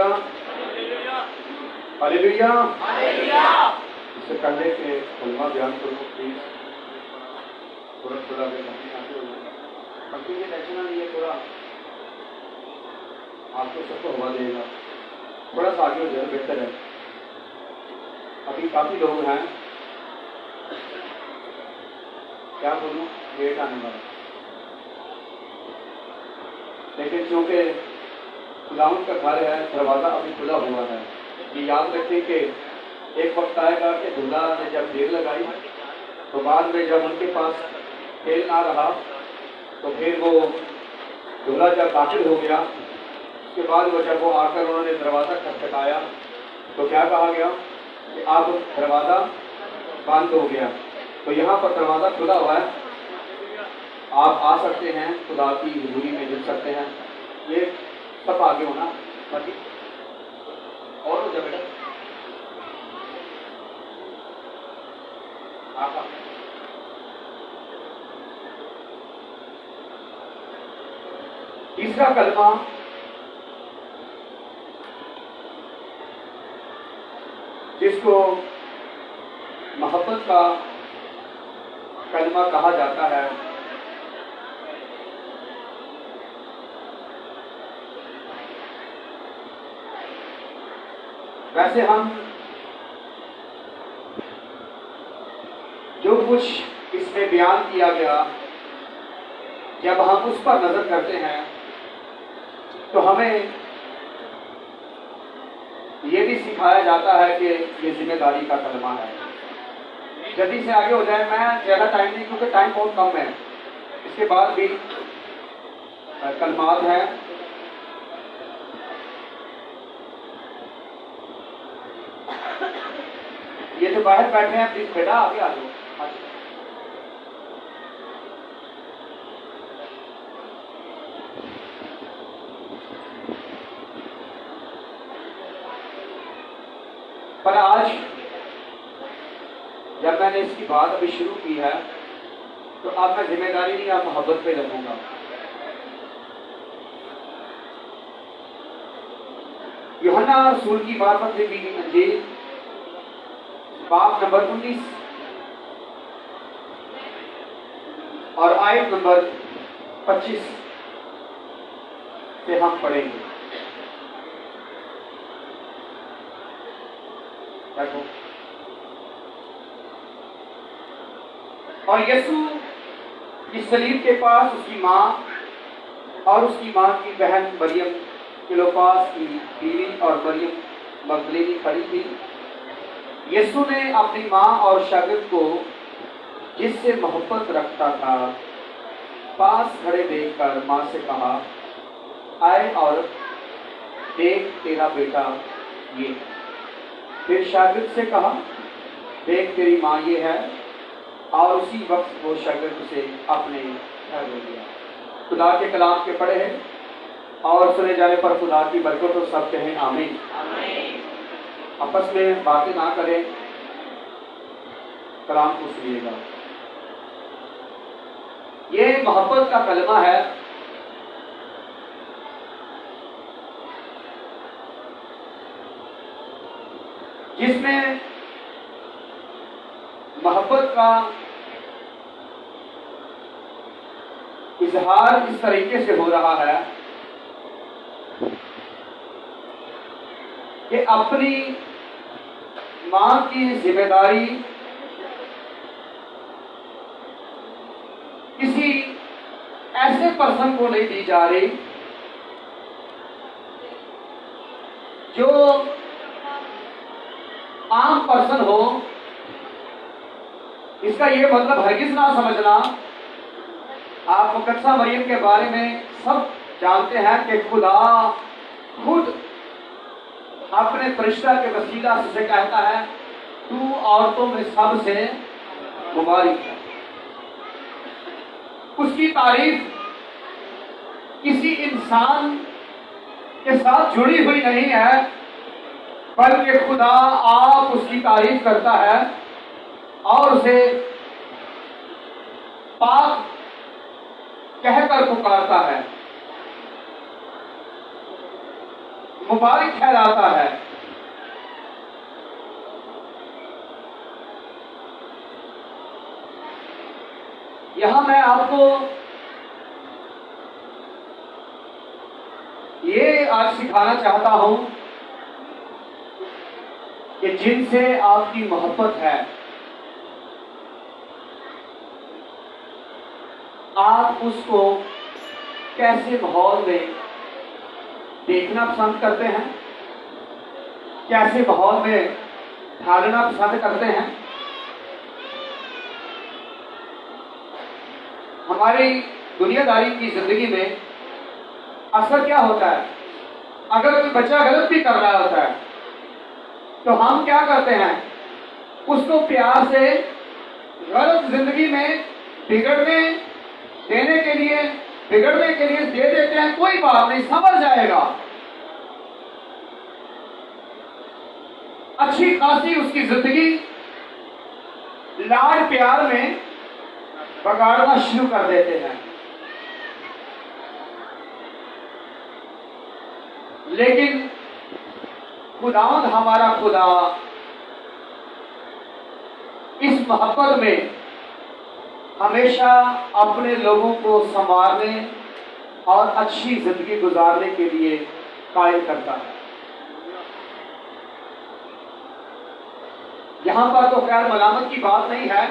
Hallelujah hallelujah. इससे पहले के कलमा बयान करूँ प्लीज, थोड़ा आगे बाकी ये टेंशन नहीं है, थोड़ा आपको सबको हवा देगा, थोड़ा सा आगे हो जाए बेहतर है। अभी काफी लोग हैं, क्या बोलूं, लेट आने वाला, लेकिन चूंकि खुदावंद का घर है, दरवाजा अभी खुला हुआ है। ये याद रखें कि एक वक्त आएगा कि दूल्हा ने जब देर लगाई तो बाद में जब उनके पास तेल ना रहा तो फिर वो दूल्हा जब दाखिल हो गया, उसके बाद वो जब वो आकर उन्होंने दरवाज़ा खटखटाया तो क्या कहा गया कि अब दरवाज़ा बंद हो गया। तो यहाँ पर दरवाज़ा खुला हुआ है, आप आ सकते हैं, खुदा की हुजूरी में जुड़ सकते हैं। ये सब आगे होना बाकी और हो जाए बेटा, आप तीसरा कलमा जिसको मोहब्बत का कलमा कहा जाता है, वैसे हम जो कुछ इसमें बयान किया गया, जब हम उस पर नजर करते हैं तो हमें ये भी सिखाया जाता है कि ये जिम्मेदारी का कलमा है। जल्दी से आगे हो जाए, मैं ज़्यादा टाइम नहीं, क्योंकि टाइम बहुत कम है, इसके बाद भी कलमात हैं। ये जो बाहर बैठे हैं प्लीज बेटा आगे आ जाओ। पर आज जब मैंने इसकी बात अभी शुरू की है तो अब मैं जिम्मेदारी नहीं, आप मोहब्बत पे लगूंगा। यूहन्ना रसूल की मार्फत से लिखी अंजील बाब नंबर 19 और आयत नंबर 25 से हम पढ़ेंगे। देखो, और यीशु की सलीब के पास उसकी माँ और उसकी माँ की बहन मरियम क्लोपास की बीवी और मरियम मगदलीनी खड़ी थी। यीशु ने अपनी माँ और शागिर्द को, जिससे मोहब्बत रखता था, पास खड़े देखकर माँ से कहा, आए और देख तेरा बेटा ये। फिर शागिर्द से कहा, देख तेरी माँ ये है। और उसी वक्त वो शागिर्द से अपने घर ले गया। खुदा के कलाम के पढ़े हैं और सुने जाने पर खुदा की बरकत तो सब कहें आमीन। आपस में बातें ना करें, कलाम को सुनिएगा। ये मोहब्बत का कलमा है जिसमें मोहब्बत का इजहार इस तरीके से हो रहा है कि अपनी मां की जिम्मेदारी किसी ऐसे पर्सन को नहीं दी जा रही जो आम पर्सन हो। इसका ये मतलब हरगिज ना समझना, आप मुकद्दसा मरियम के बारे में सब जानते हैं कि खुदा खुद अपने फरिश्ता के वसीला से कहता है, तू औरतों में सबसे मुबारक है। उसकी तारीफ किसी इंसान के साथ जुड़ी हुई नहीं है, बल्कि खुदा आप उसकी तारीफ करता है और उसे पाक कहकर पुकारता है। मुबारक ठहराता है। यहां मैं आपको ये आज सिखाना चाहता हूं कि जिनसे आपकी मोहब्बत है, आप उसको कैसे माहौल में देखना पसंद करते हैं, कैसे माहौल में ढालना पसंद करते हैं। हमारी दुनियादारी की जिंदगी में अक्सर क्या होता है, अगर कोई बच्चा गलत भी कर रहा होता है तो हम क्या करते हैं, उसको प्यार से गलत जिंदगी में बिगड़ने के लिए दे देते हैं। कोई बात नहीं, समझ जाएगा। अच्छी खासी उसकी जिंदगी लाड प्यार में बगाड़ना शुरू कर देते हैं। लेकिन खुदावंद हमारा खुदा इस मोहब्बत में हमेशा अपने लोगों को संवारने और अच्छी जिंदगी गुजारने के लिए कायम करता है। यहां पर तो खैर मलामत की बात नहीं है,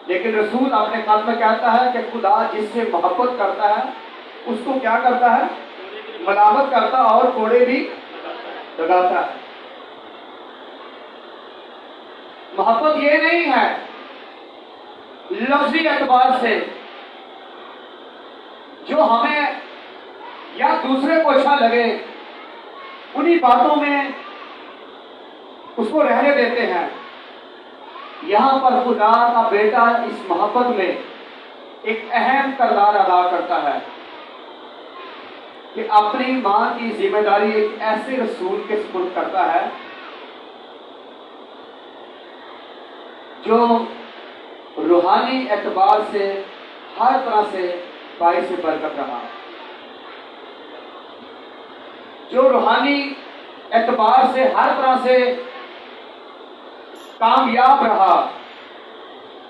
लेकिन रसूल अपने खत में कहता है कि खुदा जिससे मोहब्बत करता है उसको क्या करता है, मलामत करता और कोड़े भी लगाता है। मोहब्बत ये नहीं है लफ्जी एतबार से जो हमें या दूसरे को अच्छा लगे उन्हीं बातों में उसको रहने देते हैं। यहां पर खुदा का बेटा इस मोहब्बत में एक अहम किरदार अदा करता है कि अपनी मां की जिम्मेदारी एक ऐसे रसूल के सुपुर्द करता है जो रूहानी एतबार से हर तरह से बाइस बरकत रहा, जो रूहानी एतबार से हर तरह से कामयाब रहा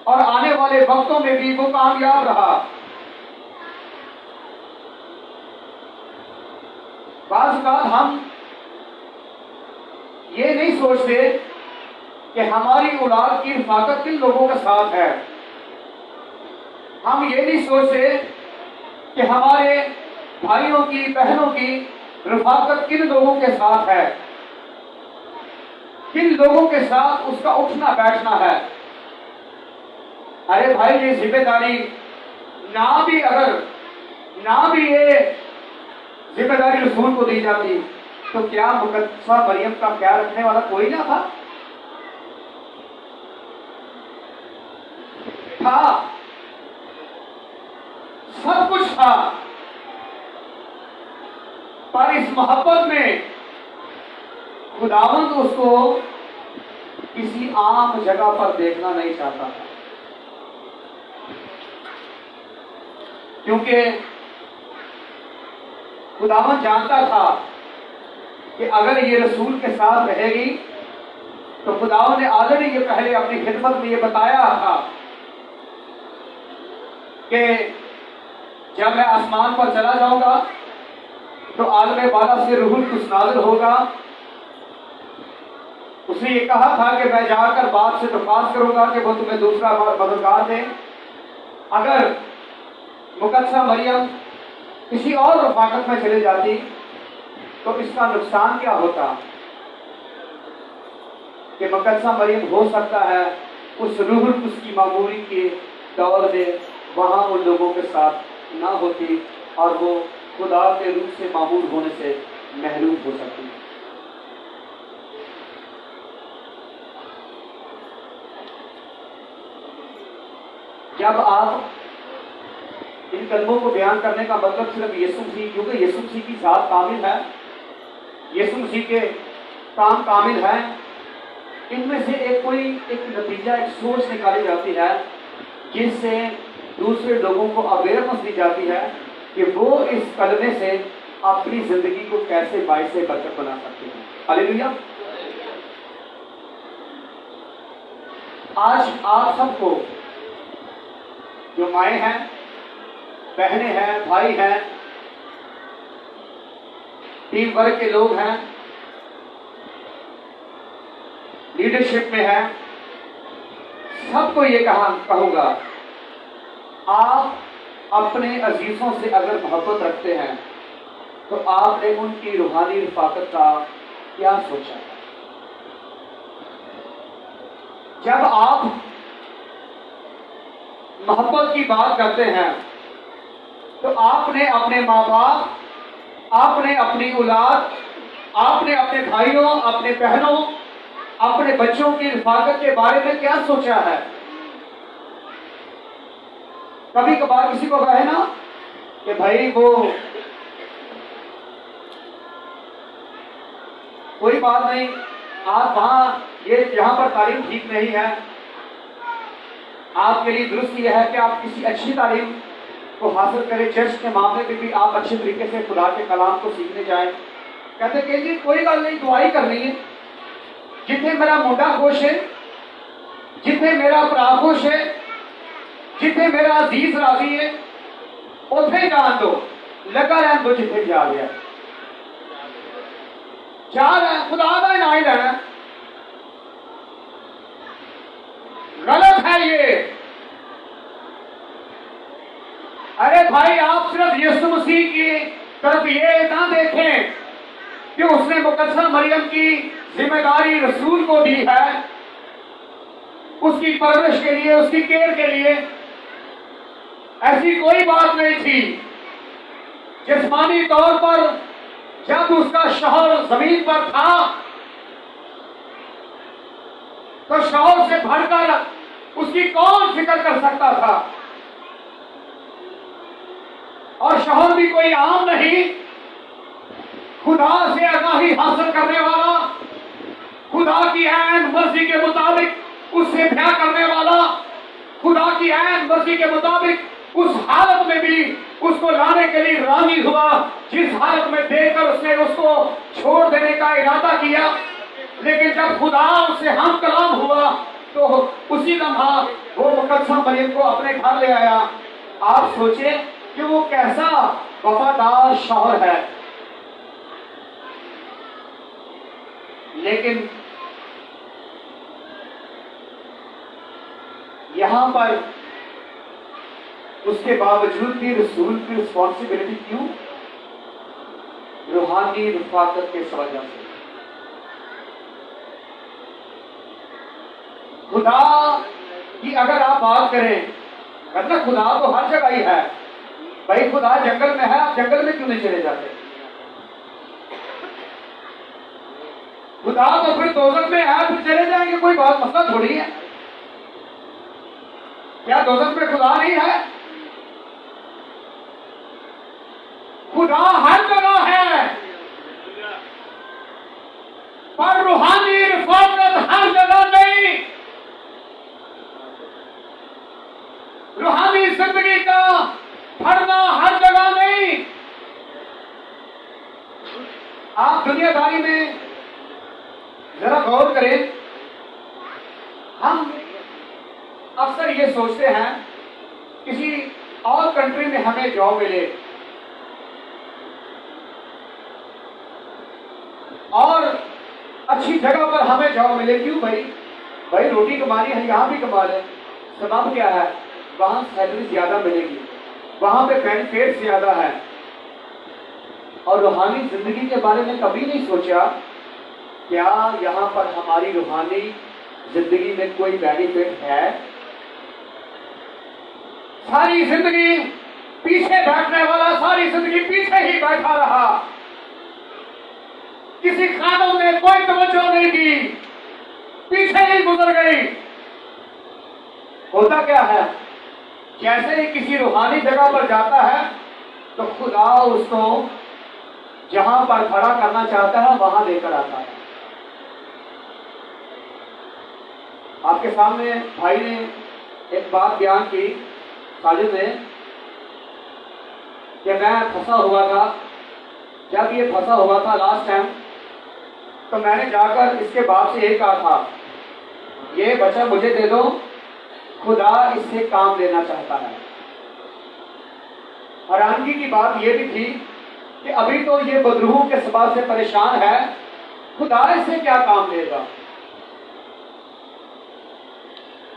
और आने वाले वक्तों में भी वो कामयाब रहा। बाज़ बात हम ये नहीं सोचते कि हमारी औलाद की हिफाजत किन लोगों के साथ है। हम ये नहीं सोचते कि हमारे भाइयों की बहनों की हिफाजत किन लोगों के साथ है, किन लोगों के साथ उसका उठना बैठना है। अरे भाई, ये जिम्मेदारी ना भी ये जिम्मेदारी रसूल को दी जाती तो क्या मुकद्दसा मरियम का ख्याल रखने वाला कोई ना था? सब कुछ था, पर इस मोहब्बत में खुदावंद उसको किसी आम जगह पर देखना नहीं चाहता था, क्योंकि खुदावंद जानता था कि अगर ये रसूल के साथ रहेगी तो खुदावंद ने ऑलरेडी ये पहले अपनी खिदमत में ये बताया था कि जब मैं आसमान पर चला जाऊंगा तो आलम बाला से रूहुल कुछ नाज़िल होगा। उसने ये कहा था कि मैं जाकर बाप से दरख्वास्त करूंगा कि वो तुम्हें दूसरा मददगार दे। अगर मुकद्दसा मरियम किसी और रफाकत में चले जाती तो इसका नुकसान क्या होता कि मुकद्दसा मरियम हो सकता है उस रूहुल कुद्स की मामूरी के दौर में वहां उन लोगों के साथ ना होती और वो खुदा के रूप से मामूल होने से महरूम हो सकती। जब आप इन कलमों को बयान करने का मतलब सिर्फ यीशु मसीह, क्योंकि यीशु मसीह की जात कामिल है, यीशु मसीह के काम कामिल है, इनमें से एक नतीजा, एक सोच निकाली जाती है जिससे दूसरे लोगों को अवेयरनेस दी जाती है कि वो इस कलमे से अपनी जिंदगी को कैसे बाइसे बरकत बना सकते हैं। हालेलुया। आज आप सबको, जो माएँ हैं, बहनें हैं, भाई हैं, टीम वर्क के लोग हैं, लीडरशिप में हैं, सबको ये कहूंगा, आप अपने अजीजों से अगर मोहब्बत रखते हैं तो आपने उनकी रूहानी रिफाकत का क्या सोचा? जब आप मोहब्बत की बात करते हैं तो आपने अपने माँ बाप, आपने अपनी औलाद, आपने अपने भाइयों, अपने बहनों, अपने बच्चों की रिफाकत के बारे में क्या सोचा है? कभी कभार किसी को कहे ना कि भाई वो कोई बात नहीं, आप वहां यहां पर तालीम ठीक नहीं है, आपके लिए दुरुस्त यह है कि आप किसी अच्छी तालीम को हासिल करें, चर्च के मामले में भी आप अच्छे तरीके से खुदा के कलाम को सीखने जाएं। कहते कि जी कोई गल नहीं, दुआई करनी है, जिथे मेरा मुंडा खुश है, जिथे मेरा भरा खुश है, जिथे मेरा अजीज राजी है, उथे जान दो, लगा रहन दो जिथे जा गया, जा रहा खुदा का इनाम लेना। गलत है ये। अरे भाई, आप सिर्फ यीशु मसीह की तरफ ये ना देखें कि उसने मुकद्दसा मरियम की जिम्मेदारी रसूल को दी है, उसकी परवरिश के लिए, उसकी केयर के लिए। ऐसी कोई बात नहीं थी। जिस्मानी तौर पर जब उसका शौहर जमीन पर था तो शौहर से बढ़कर उसकी कौन फिक्र कर सकता था? और शौहर भी कोई आम नहीं, खुदा से आगाही हासिल करने वाला, खुदा की ऐन मर्जी के मुताबिक उससे ब्याह करने वाला, खुदा की ऐन मर्जी के मुताबिक उस हालत में भी उसको लाने के लिए राजी हुआ जिस हालत में देखकर उसने उसको छोड़ देने का इरादा किया। लेकिन जब खुदा उससे हम कलाम हुआ तो उसी लम्हा वो मुकद्दसा मरियम को अपने घर ले आया। आप सोचे कि वो कैसा वफादार शौहर है। लेकिन यहां पर उसके बावजूद भी रसूल की रिस्पॉन्सिबिलिटी क्यों? रूहानी रिफाकत के वजह से। खुदा की अगर आप बात करें, मतलब खुदा तो हर जगह ही है। भाई खुदा जंगल में है, आप जंगल में क्यों नहीं चले जाते? खुदा तो फिर दोजख में है, फिर चले जाएंगे, कोई बात मसला थोड़ी है। क्या दोजख में खुदा नहीं है? खुदा हर जगह है, पर रूहानी रिफाकत हर जगह नहीं। रूहानी जिंदगी का फड़ना हर जगह नहीं। आप दुनियादारी में जरा गौर करें। हम अक्सर ये सोचते हैं किसी और कंट्री में हमें जॉब मिले और अच्छी जगह पर हमें जॉब मिले। क्यों भाई? भाई रोटी कमानी है, यहां भी कमा लें। सबब क्या है? वहां सैलरी ज्यादा मिलेगी, वहां पे बेनिफिट ज्यादा है। और रूहानी जिंदगी के बारे में कभी नहीं सोचा क्या यहां पर हमारी रूहानी जिंदगी में कोई बेनिफिट है? सारी जिंदगी पीछे बैठने वाला सारी जिंदगी पीछे ही बैठा रहा, किसी खानों ने कोई तवज्जो नहीं की, पीछे ही गुजर गई। होता क्या है? जैसे ही किसी रूहानी जगह पर जाता है तो खुदा उसको जहां पर खड़ा करना चाहता है वहां लेकर आता है। आपके सामने भाई ने एक बात बयान की, साजिद ने, कि मैं फंसा हुआ था जब ये फंसा हुआ था लास्ट टाइम, तो मैंने जाकर इसके बाप से यही कहा था, ये बच्चा मुझे दे दो, खुदा इससे काम लेना चाहता है। हैरानगी की बात यह भी थी कि अभी तो ये बदरूहों के सबब से परेशान है, खुदा इससे क्या काम लेगा।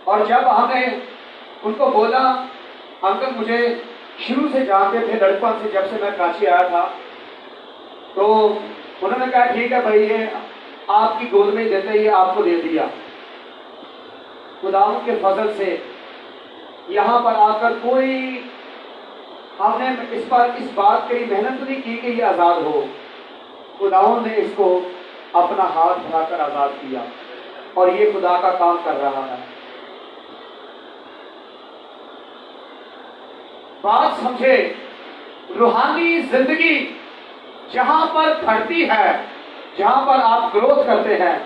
और जब हमने उनको बोला, अंकल मुझे शुरू से जानते थे लड़कपन से, जब से मैं कराची आया था, तो उन्होंने कहा ठीक है भाई, ये आपकी गोद में देते ही आपको दे दिया। खुदावंद के फजल से यहाँ पर आकर कोई हमने इस बात के लिए मेहनत नहीं की कि ये आज़ाद हो। खुदावंद ने इसको अपना हाथ बढ़ाकर आज़ाद किया और ये खुदा का काम कर रहा है। बात समझे, रूहानी जिंदगी जहां पर घटती है, जहां पर आप ग्रोथ करते हैं,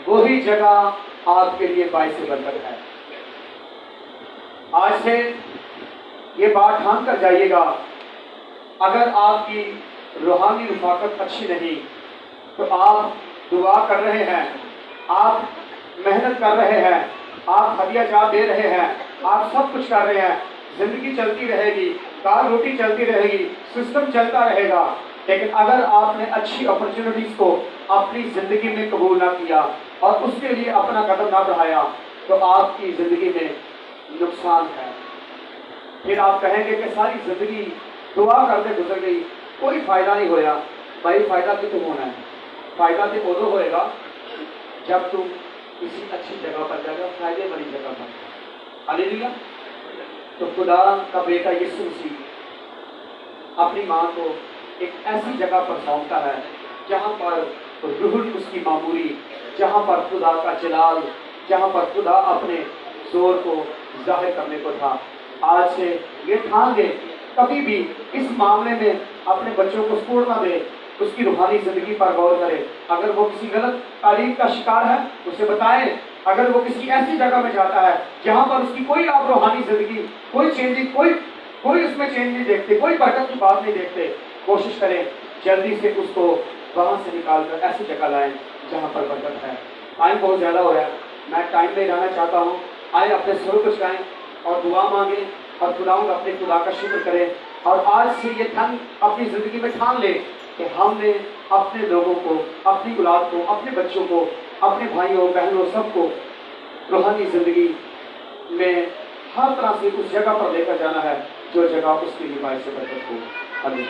वही जगह आपके लिए बाइस बरकत है। आज से ये बात ठान कर जाइएगा, अगर आपकी रूहानी रफाकत अच्छी नहीं तो आप दुआ कर रहे हैं, आप मेहनत कर रहे हैं, आप हदिया जा दे रहे हैं, आप सब कुछ कर रहे हैं, जिंदगी चलती रहेगी, दाल रोटी चलती रहेगी, सिस्टम चलता रहेगा, लेकिन अगर आपने अच्छी अपॉर्चुनिटीज को अपनी जिंदगी में कबूल ना किया और उसके लिए अपना कदम ना बढ़ाया, तो आपकी जिंदगी में नुकसान है। फिर आप कहेंगे कि सारी जिंदगी दुआ करते गुजर गई, कोई फायदा नहीं होया। भाई फायदा भी तो होना है, फायदा तो उदो होएगा जब तुम किसी अच्छी जगह पर जाएगा, फायदे वाली जगह पर। हालेलुया। तो खुदा का बेटा यीशु मसीह अपनी माँ को एक ऐसी जगह पर सौंपता है जहाँ पर रूह उसकी मामूरी, जहाँ पर खुदा का जलाल, जहाँ पर खुदा अपने जोर को जाहिर करने को था। आज से ये ठान ले, कभी भी इस मामले में अपने बच्चों को छोड़ ना दे, उसकी रूहानी जिंदगी पर गौर करे। अगर वो किसी गलत तालीम का शिकार है उसे बताएं, अगर वो किसी ऐसी जगह में जाता है जहाँ पर उसकी कोई आप रूहानी जिंदगी, कोई चेंजिंग, कोई उसमें चेंज नहीं देखते, कोई बरकत की बात नहीं देखते, कोशिश करें जल्दी से उसको वहाँ से निकाल कर ऐसी जगह लाएं जहाँ पर बरकत है। टाइम बहुत ज़्यादा हो रहा है, मैं टाइम में रहना चाहता हूँ। आए अपने सुर को चुकाएं और दुआ मांगे और खुदावंद अपने खुदा का शुक्र करें। और आज से ये ठान अपनी ज़िंदगी में ठान ले कि हमने अपने लोगों को, अपनी औलाद को, अपने बच्चों को, अपने भाइयों बहनों सबको रूहानी ज़िंदगी में हर तरह से उस जगह पर लेकर जाना है जो जगह उसके लिए बाइस बरकत हो। आमीन।